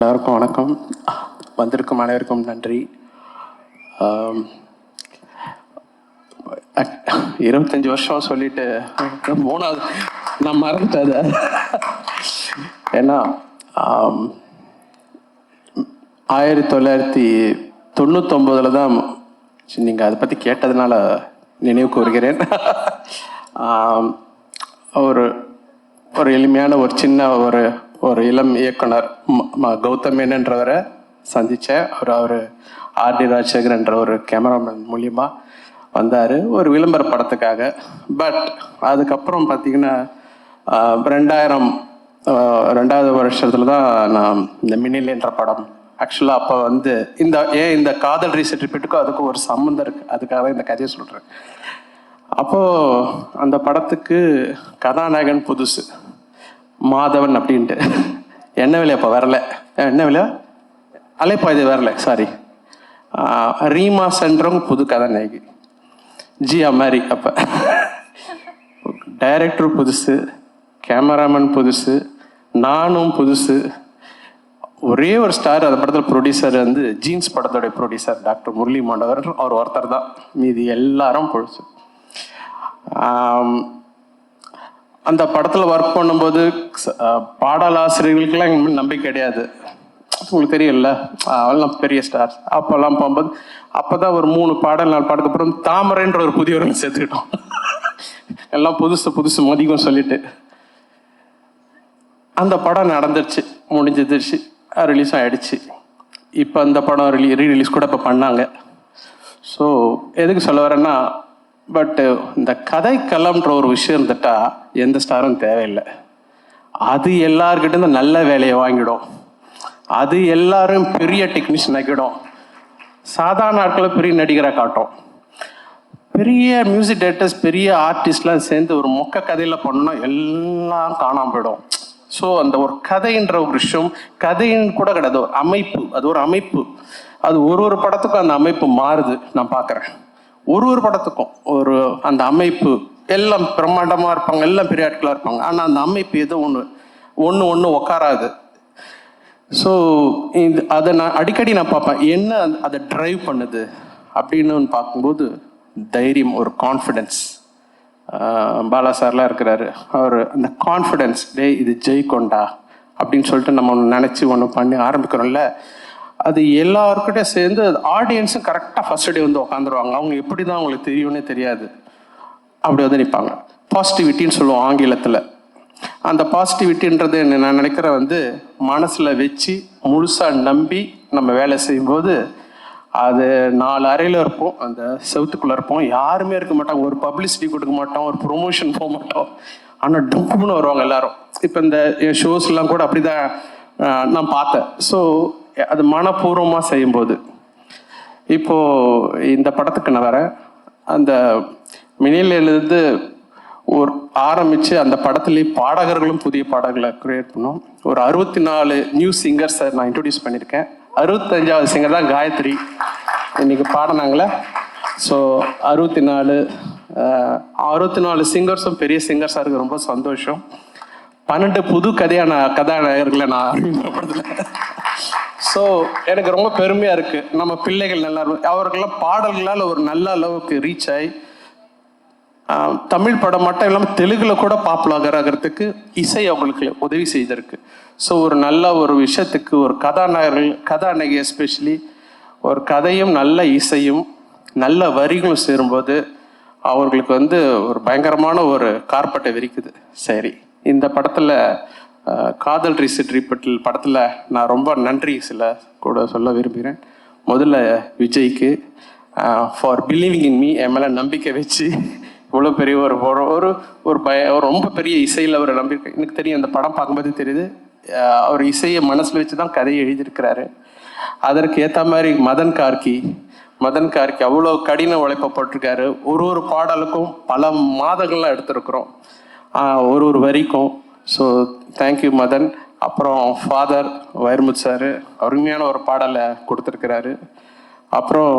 எல்லாருக்கும் வணக்கம். வந்திருக்கும் அனைவருக்கும் நன்றி. 25 வருஷம் சொல்லிட்டு 3வது நான் மறந்துட்டேன். ஏன்னா 1999 தான் நீங்கள் அதை பற்றி கேட்டதுனால நினைவுக்கு வருகிறேன். ஒரு ஒரு எளிமையான ஒரு சின்ன ஒரு இளம் இயக்குனர் கௌதம் மேனன்றவரை சந்தித்தேன். அவர் ஆர்டி ராஜசேகர் என்ற ஒரு கேமராமேன் மூலியமா வந்தார் ஒரு விளம்பர படத்துக்காக. பட் அதுக்கப்புறம் பார்த்தீங்கன்னா 2000 வருஷத்தில் தான் நான் இந்த மின்னில் என்ற படம் ஆக்சுவலாக அப்போ வந்து இந்த காதல் ரீசெட் ரிப்பீட்டுக்கும் அதுக்கும் ஒரு சம்மந்தம் இருக்குது. அதுக்காக தான் இந்த கதையை சொல்கிறேன். அப்போது அந்த படத்துக்கு கதாநாயகன் புதுசு மாதவன் அப்படின்ட்டு என்ன விலை அப்போ வரல, என்ன விலை அலைப்பாய்து வரல, சாரி ரீமா சென்றவங்க புது கதாநாயகி ஜியா மாதிரி. அப்போ டைரக்டர் புதுசு, கேமராமேன் புதுசு, நானும் புதுசு. ஒரே ஒரு ஸ்டார் அந்த படத்தில் ப்ரொடியூசர் வந்து ஜீன்ஸ் படத்தோடைய ப்ரொடியூசர் டாக்டர் முரளி மண்டவர், அவர் ஒருத்தர் தான், மீதி எல்லாரும் புதுசு. அந்த படத்தில் ஒர்க் பண்ணும்போது பாடலாசிரியர்களுக்கெல்லாம் எங்களுக்கு நம்பிக்கை கிடையாது. உங்களுக்கு தெரியல, அவெல்லாம் பெரிய ஸ்டார். அப்போல்லாம் போகும்போது அப்போதான் ஒரு 3 பாடல் 4 பாடத்துக்கு அப்புறம் தாமரைன்ற ஒரு புதியவர்கள் சேர்த்துக்கிட்டோம். எல்லாம் புதுசு மதிக்கும் சொல்லிட்டு அந்த படம் நடந்துருச்சு, முடிஞ்சிருச்சு, ரிலீஸும் ஆயிடுச்சு. இப்போ அந்த படம் ரீரிலீஸ் கூட இப்போ பண்ணாங்க. ஸோ எதுக்கு சொல்ல வரேன்னா, பட்டு இந்த கதைக்களம்ன்ற ஒரு விஷயம் இருந்துட்டா எந்த ஸ்டாரும் தேவையில்லை. அது எல்லார்கிட்ட நல்ல வேலையை வாங்கிடும், அது எல்லாரும் பெரிய டெக்னீஷியன் ஆக்கிடும், சாதாரண ஆட்களை பெரிய நடிகராக காட்டும். பெரிய மியூசிக் டைரக்டர்ஸ் பெரிய ஆர்டிஸ்ட்லாம் சேர்ந்து ஒரு மொக்க கதையில் பண்ணால் எல்லாம் காணாமல் போயிடும். ஸோ அந்த ஒரு கதைன்ற ஒரு விஷயம், கதைன்னு கூட கிடையாது, ஒரு அமைப்பு, அது ஒரு அமைப்பு. அது ஒரு படத்துக்கும் அந்த அமைப்பு மாறுது. நான் பார்க்குறேன் ஒரு படத்துக்கும் அந்த அமைப்பு. எல்லாம் பிரம்மாண்டமாக இருப்பாங்க, எல்லாம் பெரிய ஆட்களாக இருப்பாங்க, ஆனால் அந்த அமைப்பு ஏதோ ஒன்று உக்காராது. ஸோ அதை நான் அடிக்கடி பார்ப்பேன், என்ன அதை ட்ரைவ் பண்ணுது அப்படின்னு பார்க்கும்போது தைரியம், ஒரு கான்ஃபிடென்ஸ். பாலா சார்லாம் இருக்கிறாரு, அவர் அந்த கான்ஃபிடென்ஸ், இது ஜெயிக்கொண்டா அப்படின்னு சொல்லிட்டு நம்ம நினச்சி ஒன்று பண்ணி ஆரம்பிக்கிறோம்ல, அது எல்லாருக்கிட்டே சேர்ந்து ஆடியன்ஸும் கரெக்டாக ஃபர்ஸ்ட் டே வந்து உட்காந்துருவாங்க. அவங்க எப்படி தான் அவங்களுக்கு தெரியும்னே தெரியாது, அப்படி வந்து நிற்பாங்க. பாசிட்டிவிட்டின்னு சொல்லுவோம் ஆங்கிலத்தில். அந்த பாசிட்டிவிட்டின்றது நான் நினைக்கிறேன் வந்து மனசில் வச்சு முழுசாக நம்பி நம்ம வேலை செய்யும்போது, அது 4 அறையில் இருப்போம், அந்த செவத்துக்குள்ளே இருப்போம், யாருமே இருக்க மாட்டாங்க, ஒரு பப்ளிசிட்டி கொடுக்க மாட்டோம், ஒரு ப்ரொமோஷன் போக மாட்டோம், ஆனால் டம்ப்புன்னு வருவாங்க எல்லாரும். இப்போ இந்த ஷோஸ்லாம் கூட அப்படி தான் நான் பார்த்தேன். ஸோ அது மனப்பூர்வமாக செய்யும்போது, இப்போது இந்த படத்துக்கு நான் வரேன். அந்த மினிலேருந்து ஒரு ஆரம்பித்து அந்த படத்துலேயே பாடகர்களும் புதிய பாடல்களை க்ரியேட் பண்ணோம். ஒரு 64 நியூ சிங்கர்ஸை நான் இன்ட்ரடியூஸ் பண்ணியிருக்கேன். 65வது சிங்கர் தான் காயத்ரி இன்னைக்கு பாடினாங்களே. ஸோ 64 சிங்கர்ஸும் பெரிய சிங்கர்ஸாக இருக்குது, ரொம்ப சந்தோஷம். 12 புது கதாநாயகர்களை நான் அறிமுகப்படுத்தல. ஸோ எனக்கு ரொம்ப பெருமையாக இருக்குது. நம்ம பிள்ளைகள் நல்லா இருக்கும், அவர்களெல்லாம் பாடல்களால் ஒரு நல்ல அளவுக்கு ரீச் ஆகி தமிழ் படம் மட்டும் இல்லாமல் தெலுங்குல கூட பாப்புலர் ஆகிறதுக்கு இசை அவங்களுக்கு உதவி செய்திருக்கு. ஸோ ஒரு நல்ல ஒரு விஷயத்துக்கு ஒரு கதாநாயகி எஸ்பெஷலி ஒரு கதையும் நல்ல இசையும் நல்ல வரிகளும் சேரும்போது அவர்களுக்கு வந்து ஒரு பயங்கரமான ஒரு கார்பட்டை விரிக்குது. சரி, இந்த படத்தில் காதல் ரீசெட் ரிப்பீட்டில் படத்தில் நான் ரொம்ப நன்றி கூட சொல்ல விரும்புகிறேன். முதல்ல விஜய்க்கு ஃபார் பிலீவிங் இன் மீ, என் மேலே நம்பிக்கை வச்சு இவ்வளோ பெரிய ஒரு ரொம்ப பெரிய இசையில் அவர் நம்பிக்கை. எனக்கு தெரியும், அந்த படம் பார்க்கும்போது தெரியுது, அவர் இசையை மனசில் வச்சு தான் கதையை எழுதியிருக்கிறாரு. அதற்கு ஏற்ற மாதிரி மதன் கார்கி அவ்வளோ கடின உழைப்பப்பட்டிருக்காரு. ஒரு பாடலுக்கும் பல மாதங்கள்லாம் எடுத்திருக்கிறோம், ஒரு வரிக்கும். So thank you Madan. அப்புறம் ஃபாதர் வைரமுத்து சார் அருமையான ஒரு பாடலை கொடுத்துருக்கிறாரு. அப்புறம்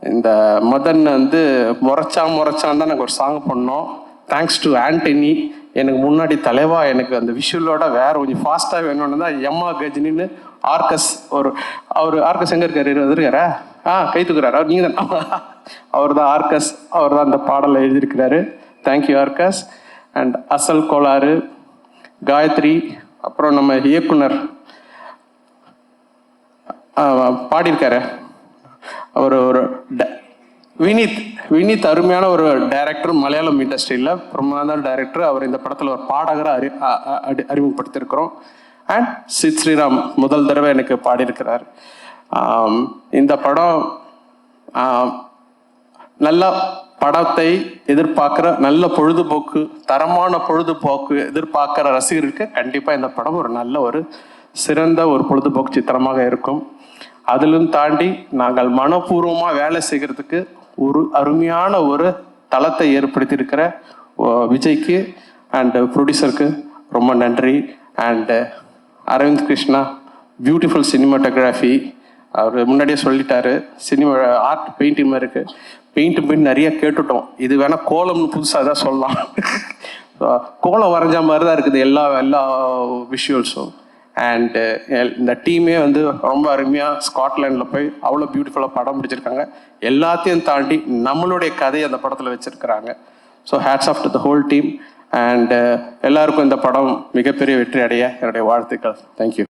இந்த மதன் வந்து முறைச்சான் தான் நாங்கள் ஒரு சாங் பண்ணோம். Thanks to Antony. எனக்கு முன்னாடி தலைவா எனக்கு அந்த விஷுவலோட வேற கொஞ்சம் ஃபாஸ்ட்டாக வேணும்னு தான் எம்மா கஜினின்னு ஆர்கஸ் ஆர்கஸ் எங்கே இருக்காரா கை தூக்குறாரு அவர் நீங்கள் தான் அவர் தான் ஆர்கஸ், அவர் தான் அந்த பாடலை எழுதியிருக்கிறாரு. தேங்க்யூ ஆர்கஸ். அண்ட் அசல் கோளாறு, காயத்ரி, அப்புறம் நம்ம இயக்குனர் பாடியிருக்காரு அவர் ஒரு வினீத் அருமையான ஒரு டைரக்டர், மலையாளம் இண்டஸ்ட்ரியில் பிரமாத டைரக்டர். அவர் இந்த படத்தில் ஒரு பாடகரை அறிமுகப்படுத்தியிருக்கிறோம். அண்ட் சித் ஸ்ரீராம் முதல் தடவை எனக்கு பாடியிருக்கிறார். இந்த படம் நல்ல படத்தை எதிர்பார்க்குற, நல்ல பொழுதுபோக்கு, தரமான பொழுதுபோக்கு எதிர்பார்க்குற ரசிகருக்கு கண்டிப்பாக இந்த படம் ஒரு நல்ல ஒரு சிறந்த ஒரு பொழுதுபோக்கு சித்திரமாக இருக்கும். அதிலும் தாண்டி நாங்கள் மனப்பூர்வமாக வேலை செய்கிறதுக்கு ஒரு அருமையான ஒரு தளத்தை ஏற்படுத்தி இருக்கிற விஜய்க்கு அண்ட் ப்ரொடியூசருக்கு ரொம்ப நன்றி. And Aravind Krishna, beautiful cinematography. அவர் முன்னாடியே சொல்லிட்டாரு, சினிமா ஆர்ட் பெயிண்டிங் மாதிரி இருக்குது. பெயிண்ட் நிறைய கேட்டுட்டோம், இது வேணால் கோலம்னு புதுசாக தான் சொல்லலாம். கோலம் வரைஞ்ச மாதிரி தான் இருக்குது எல்லா விஷுவல்ஸும். அண்டு இந்த டீமே வந்து ரொம்ப அருமையாக ஸ்காட்லாண்டில் போய் அவ்வளோ பியூட்டிஃபுல்லாக படம் பிடிச்சிருக்காங்க. எல்லாத்தையும் தாண்டி நம்மளுடைய கதையை அந்த படத்தில் வச்சுருக்கிறாங்க. So hats off to the whole team. And எல்லாருக்கும் இந்த படம் மிகப்பெரிய வெற்றி அடைய என்னுடைய வாழ்த்துக்கள். தேங்க்யூ.